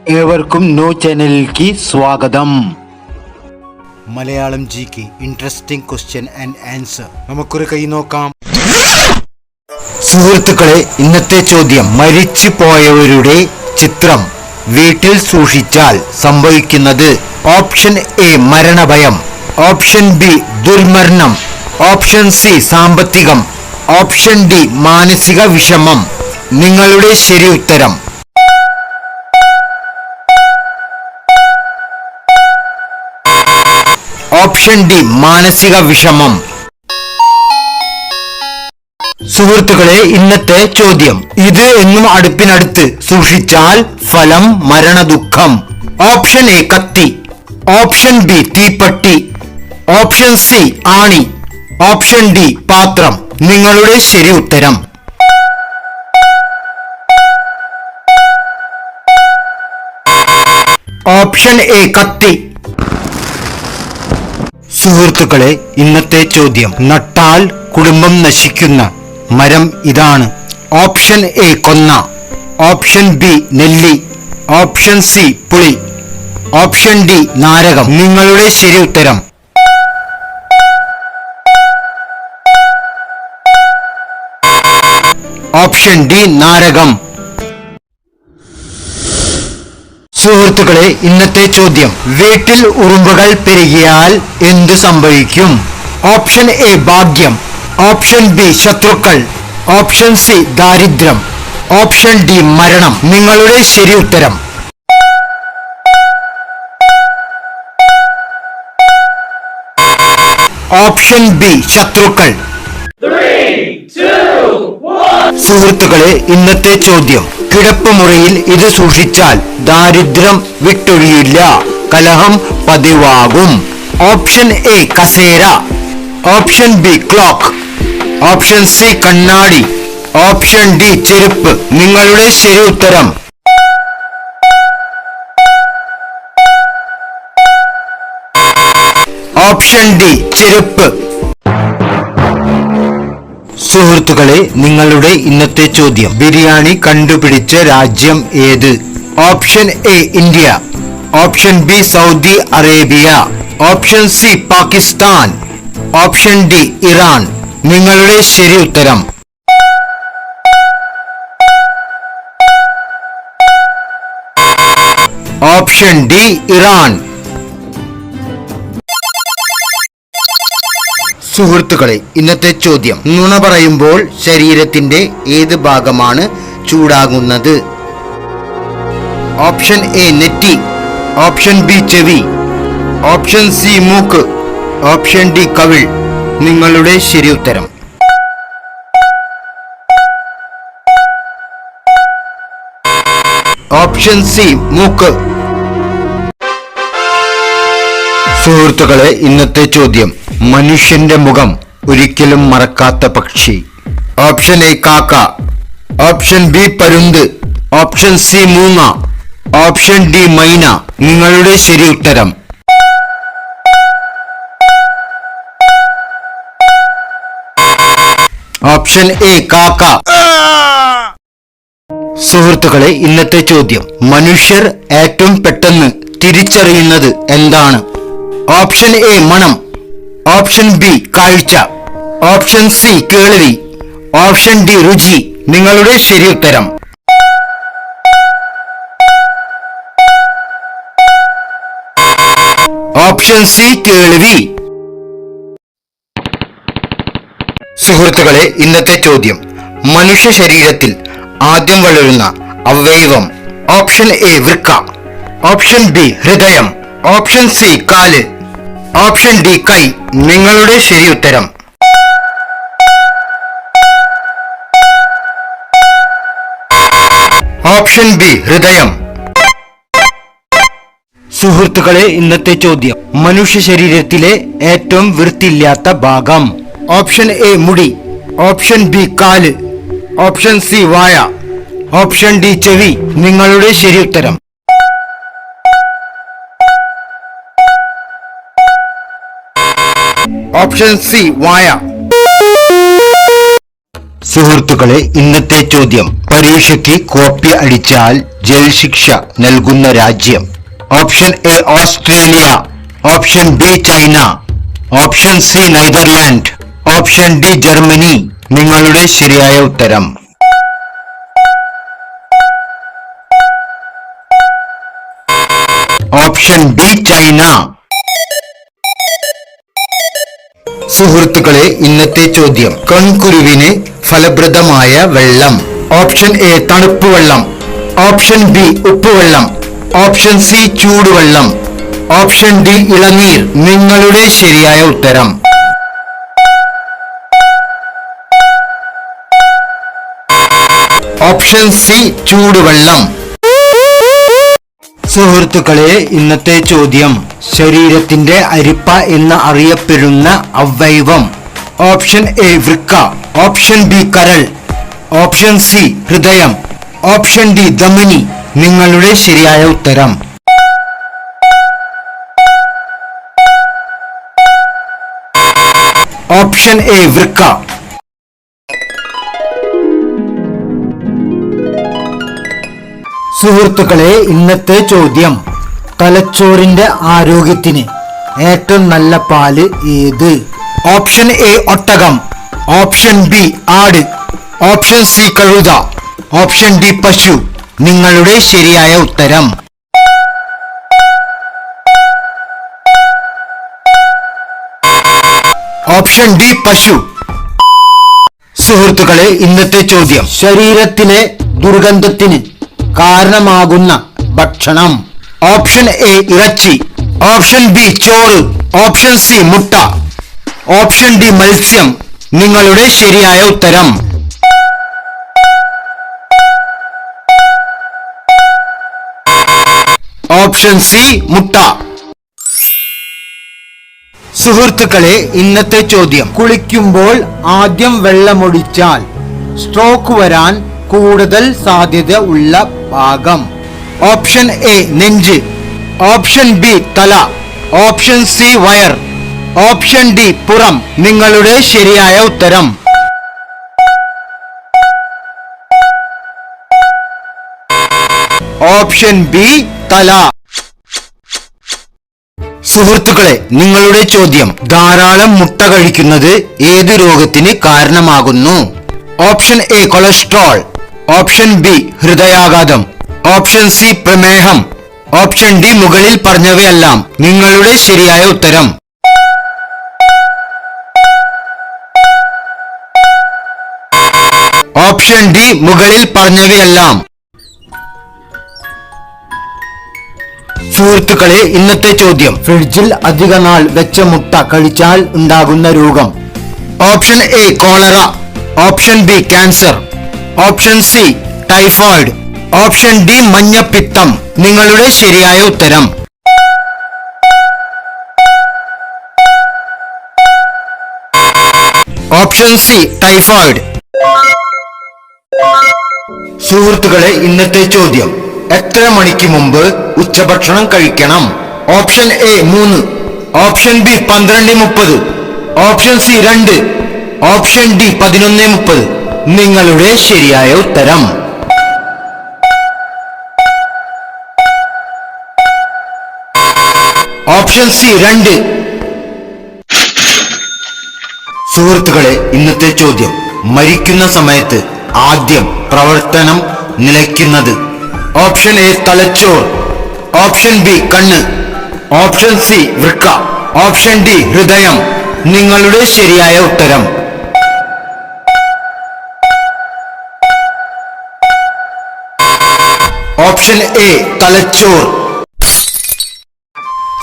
ഏവർക്കും ന്യൂ ചാനലിലേക്ക് സ്വാഗതം. Malayalam GK interesting question and answer. നമുക്കൊരു കൈ നോക്കാം. സുഹൃത്തുക്കളെ, ഇന്നത്തെ ചോദ്യം: മരിച്ചു പോയവരുടെ ചിത്രം വീട്ടിൽ സൂക്ഷിച്ചാൽ സംഭവിക്കുന്നത് ഓപ്ഷൻ എ മരണഭയം, ഓപ്ഷൻ ബി ദുർമരണം, ഓപ്ഷൻ സി സാമ്പത്തികം, ഓപ്ഷൻ ഡി മാനസിക വിഷമം. നിങ്ങളുടെ ശരി ഉത്തരം. ഓപ്ഷൻ ഡി മാനസിക വിഷമം. സുഹൃത്തുക്കളെ, ഇന്നത്തെ ചോദ്യം: ഇത് എന്നും അടുപ്പിനടുത്ത് സൂക്ഷിച്ചാൽ ഫലം മരണദുഃഖം. ഓപ്ഷൻ എ കത്തി, ഓപ്ഷൻ ബി തീപ്പട്ടി, ഓപ്ഷൻ സി ആണി, ഓപ്ഷൻ ഡി പാത്രം. നിങ്ങളുടെ ശരി ഉത്തരം. ഓപ്ഷൻ എ കത്തി. സുഹൃത്തുക്കളെ, ഇന്നത്തെ ചോദ്യം: നട്ടാൽ കുടുംബം നശിക്കുന്ന മരം ഇതാണ്. ഓപ്ഷൻ എ കൊന്ന, ഓപ്ഷൻ ബി നെല്ലി, ഓപ്ഷൻ സി പുളി, ഓപ്ഷൻ ഡി നാരകം. നിങ്ങളുടെ ശരി ഉത്തരം. ഓപ്ഷൻ ഡി നാരകം. സുഹൃത്തുക്കളെ, ഇന്നത്തെ ചോദ്യം: വീട്ടിൽ ഉറുമ്പുകൾ പെരുകിയാൽ എന്തു സംഭവിക്കും? ഓപ്ഷൻ എ ഭാഗ്യം, ഓപ്ഷൻ ബി ശത്രുക്കൾ, ഓപ്ഷൻ സി ദാരിദ്ര്യം, ഓപ്ഷൻ ഡി മരണം. നിങ്ങളുടെ ശരി ഉത്തരം. ഓപ്ഷൻ ബി ശത്രുക്കൾ. സുഹൃത്തുക്കളെ, ഇന്നത്തെ ചോദ്യം: കിടപ്പുമുറിയിൽ ഇത് സൂക്ഷിച്ചാൽ ദാരിദ്ര്യം വിട്ടൊഴിയില്ല, കലഹം പതിവാകും. ഓപ്ഷൻ എ കസേര, option B clock, option C കണ്ണാടി, ഓപ്ഷൻ ഡി ചെരുപ്പ്. നിങ്ങളുടെ ശരി ഉത്തരം. ഓപ്ഷൻ ഡി ചെരുപ്പ്. സുഹൃത്തുക്കളെ, നിങ്ങളുടെ ഇന്നത്തെ ചോദ്യം: ബിരിയാണി കണ്ടുപിടിച്ച രാജ്യം ഏത്? Option A India, option B Saudi Arabia, option C Pakistan, option D Iran. നിങ്ങളുടെ ശരി ഉത്തരം. Option D Iran. സുഹൃത്തുക്കളെ, ഇന്നത്തെ ചോദ്യം: നുണ പറയുമ്പോൾ ശരീരത്തിന്റെ ഏത് ഭാഗമാണ് ചൂടാകുന്നത്? ഓപ്ഷൻ എ നെറ്റി, ഓപ്ഷൻ ബി ചെവി, ഓപ്ഷൻ സി മൂക്ക്, ഓപ്ഷൻ ഡി കവിൾ. നിങ്ങളുടെ ശരി ഉത്തരം. ഓപ്ഷൻ സി മൂക്ക്. സുഹൃത്തുക്കളെ, ഇന്നത്തെ ചോദ്യം: മനുഷ്യന്റെ മുഖം ഒരിക്കലും മറക്കാത്ത പക്ഷി. ഓപ്ഷൻ എ കാക്ക, ഓപ്ഷൻ ബി പരുന്ത്, ഓപ്ഷൻ സി മൂങ്ങ, ഓപ്ഷൻ ഡി മൈന. നിങ്ങളുടെ ശരി ഉത്തരം. ഓപ്ഷൻ എ കാക്ക. സുഹൃത്തുക്കളെ, ഇന്നത്തെ ചോദ്യം: മനുഷ്യർ ഏറ്റവും പെട്ടെന്ന് തിരിച്ചറിയുന്നത് എന്താണ്? ഓപ്ഷൻ എ മണം, ഓപ്ഷൻ ബി കാഴ്ച, ഓപ്ഷൻ സി കേൾവി, ഓപ്ഷൻ ഡി രുചി. നിങ്ങളുടെ ശരി ഉത്തരം. ഓപ്ഷൻ സി കേൾവി. സുഹൃത്തുക്കളെ, ഇന്നത്തെ ചോദ്യം: മനുഷ്യ ശരീരത്തിൽ ആദ്യം വളരുന്ന അവയവം? ഓപ്ഷൻ എ വൃക്ക, ഓപ്ഷൻ ബി ഹൃദയം, ഓപ്ഷൻ സി കാല്, ഓപ്ഷൻ ഡി കൈ. നിങ്ങളുടെ ശരി ഉത്തരം. ഓപ്ഷൻ ബി ഹൃദയം. സുഹൃത്തുക്കളെ, ഇന്നത്തെ ചോദ്യം: മനുഷ്യ ശരീരത്തിലെ ഏറ്റവും വൃത്തിയില്ലാത്ത ഭാഗം? ഓപ്ഷൻ എ മുടി, ഓപ്ഷൻ ബി കാല്, ഓപ്ഷൻ സി വായ, ഓപ്ഷൻ ഡി ചെവി. നിങ്ങളുടെ ശരി ഉത്തരം. ഓപ്ഷൻ സി വായ. സുഹൃത്തുക്കളെ, ഇന്നത്തെ ചോദ്യം: പരീക്ഷയ്ക്ക് കോപ്പി അടിച്ചാൽ ജയിൽ ശിക്ഷ നൽകുന്ന രാജ്യം? Option A Australia, option B China, option C Netherland, option D Germany. നിങ്ങളുടെ ശരിയായ ഉത്തരം ഓപ്ഷൻ ഡി ചൈന. സുഹൃത്തുക്കളെ, ഇന്നത്തെ ചോദ്യം: കൺകുരുവിന് ഫലപ്രദമായ വെള്ളം. ഓപ്ഷൻ എ തണുപ്പ് വെള്ളം, ഓപ്ഷൻ ബി ഉപ്പുവെള്ളം, ഓപ്ഷൻ സി ചൂടുവെള്ളം, ഓപ്ഷൻ ഡി ഇളനീർ. നിങ്ങളുടെ ശരിയായ ഉത്തരം ഓപ്ഷൻ സി ചൂടുവെള്ളം. സുഹൃത്തുക്കളെ, ഇന്നത്തെ ചോദ്യം: ശരീരത്തിന്റെ അരിപ്പ എന്ന് അറിയപ്പെടുന്ന അവയവം. ഓപ്ഷൻ എ വൃക്ക, ഓപ്ഷൻ ബി കരൾ, ഓപ്ഷൻ സി ഹൃദയം, ഓപ്ഷൻ ഡി ധമനി. നിങ്ങളുടെ ശരിയായ ഉത്തരം ഓപ്ഷൻ എ വൃക്ക. സുഹൃത്തുക്കളെ, ഇന്നത്തെ ചോദ്യം: തലച്ചോറിന്റെ ആരോഗ്യത്തിന് ഏറ്റവും നല്ല പാല് ഏത്? ഓപ്ഷൻ എ ഒട്ടകം, ഓപ്ഷൻ ബി ആട്, ഓപ്ഷൻ സി കഴുത, ഓപ്ഷൻ ഡി പശു. നിങ്ങളുടെ ശരിയായ ഉത്തരം ഓപ്ഷൻ ഡി പശു. സുഹൃത്തുക്കളെ, ഇന്നത്തെ ചോദ്യം: ശരീരത്തിലെ ദുർഗന്ധത്തിന് കാരണമാകുന്ന ഭക്ഷണം. ഓപ്ഷൻ എ ഇറച്ചി, ഓപ്ഷൻ ബി ചോറ്, ഓപ്ഷൻ സി മുട്ട, ഓപ്ഷൻ ഡി മത്സ്യം. നിങ്ങളുടെ ശരിയായ ഉത്തരം ഓപ്ഷൻ സി മുട്ട. സുഹൃത്തുക്കളെ, ഇന്നത്തെ ചോദ്യം: കുളിക്കുമ്പോൾ ആദ്യം വെള്ളമൊഴിച്ചാൽ സ്ട്രോക്ക് വരാൻ കൂടുതൽ സാധ്യത ഉള്ള ഭാഗം. ഓപ്ഷൻ എ നെഞ്ച്, ഓപ്ഷൻ ബി തല, option C wire, option D പുറം. നിങ്ങളുടെ ശരിയായ ഉത്തരം ഓപ്ഷൻ ബി തല. സുഹൃത്തുക്കളെ, നിങ്ങളുടെ ചോദ്യം: ധാരാളം മുട്ട കഴിക്കുന്നത് ഏത് രോഗത്തിന് കാരണമാകുന്നു? Option A cholesterol, option B ഹൃദയാഘാതം, ഓപ്ഷൻ സി പ്രമേഹം, ഓപ്ഷൻ ഡി മുകളിൽ പറഞ്ഞവയെല്ലാം. നിങ്ങളുടെ ശരിയായ ഉത്തരം ഓപ്ഷൻ ഡി മുകളിൽ പറഞ്ഞവയെല്ലാം. സുഹൃത്തുക്കളെ, ഇന്നത്തെ ചോദ്യം: ഫ്രിഡ്ജിൽ അധിക നാൾ വെച്ച മുട്ട കഴിച്ചാൽ ഉണ്ടാകുന്ന രോഗം. Option A cholera, option B cancer, option C typhoid, option D മഞ്ഞപ്പിത്തം. നിങ്ങളുടെ ശരിയായ ഉത്തരം ഓപ്ഷൻ സി ടൈഫോയിഡ്. സുഹൃത്തുക്കളെ, ഇന്നത്തെ ചോദ്യം: എത്ര മണിക്ക് മുമ്പ് ഉച്ചഭക്ഷണം കഴിക്കണം? Option A 3, option B 12:30, option C 2, option D 11:30. നിങ്ങളുടെ ശരിയായ ഉത്തരം ഓപ്ഷൻ സി 2. സുഹൃത്തുക്കളെ, ഇന്നത്തെ ചോദ്യം: മരിക്കുന്ന സമയത്ത് ആദ്യം പ്രവർത്തനം നിലയ്ക്കുന്നത്. ഓപ്ഷൻ എ തലച്ചോർ, ഓപ്ഷൻ ബി കണ്ണ്, ഓപ്ഷൻ സി വൃക്ക, ഓപ്ഷൻ ഡി ഹൃദയം. നിങ്ങളുടെ ശരിയായ ഉത്തരം ഓപ്ഷൻ എ തലച്ചോർ.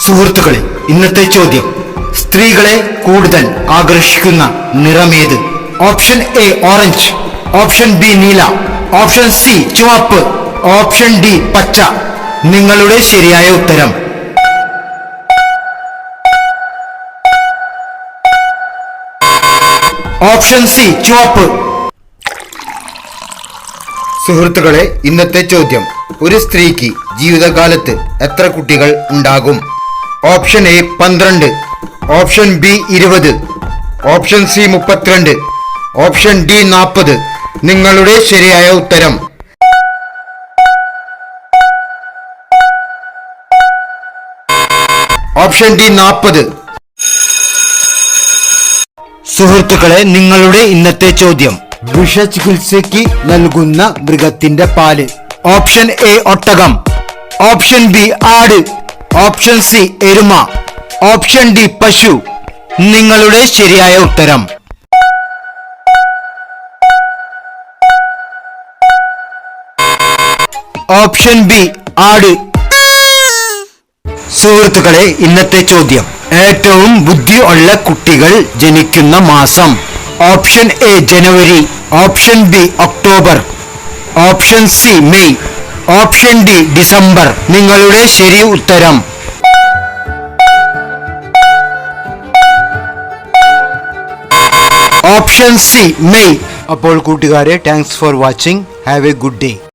സുഹൃത്തുക്കളെ, ഇന്നത്തെ ചോദ്യം: സ്ത്രീകളെ കൂടുതൽ ആകർഷിക്കുന്ന നിറമേത്? Option A orange, option B നീല, ഓപ്ഷൻ സി ചുവപ്പ്, ഓപ്ഷൻ ഡി പച്ച. നിങ്ങളുടെ ശരിയായ ഉത്തരം ഓപ്ഷൻ സി ചുവപ്പ്. സുഹൃത്തുക്കളെ, ഇന്നത്തെ ചോദ്യം: ഒരു സ്ത്രീക്ക് ജീവിതകാലത്ത് എത്ര കുട്ടികൾ ഉണ്ടാകും? Option A 12, option B 20, option C 32, option D 40. നിങ്ങളുടെ ശരിയായ ഉത്തരം ഓപ്ഷൻ ഡി 40. സുഹൃത്തുക്കളെ, നിങ്ങളുടെ ഇന്നത്തെ ചോദ്യം: വിഷചികിത്സയ്ക്ക് നൽകുന്ന മൃഗത്തിന്റെ പാല്. ഓപ്ഷൻ എ ഒട്ടകം, ഓപ്ഷൻ ബി ആട്, ഓപ്ഷൻ സി എരുമ, ഓപ്ഷൻ ഡി പശു. നിങ്ങളുടെ ശരിയായ ഉത്തരം ഓപ്ഷൻ ബി ആട്. സുഹൃത്തുക്കളെ, ഇന്നത്തെ ചോദ്യം: ഏറ്റവും ബുദ്ധി ഉള്ള കുട്ടികൾ ജനിക്കുന്ന മാസം. Option A January, option B October, option C May, option D December. നിങ്ങളുടെ ശരി ഉത്തരം ഓപ്ഷൻ സി മെയ്. അപ്പോൾ കൂട്ടുകാരെ, thanks for watching. Have A good day.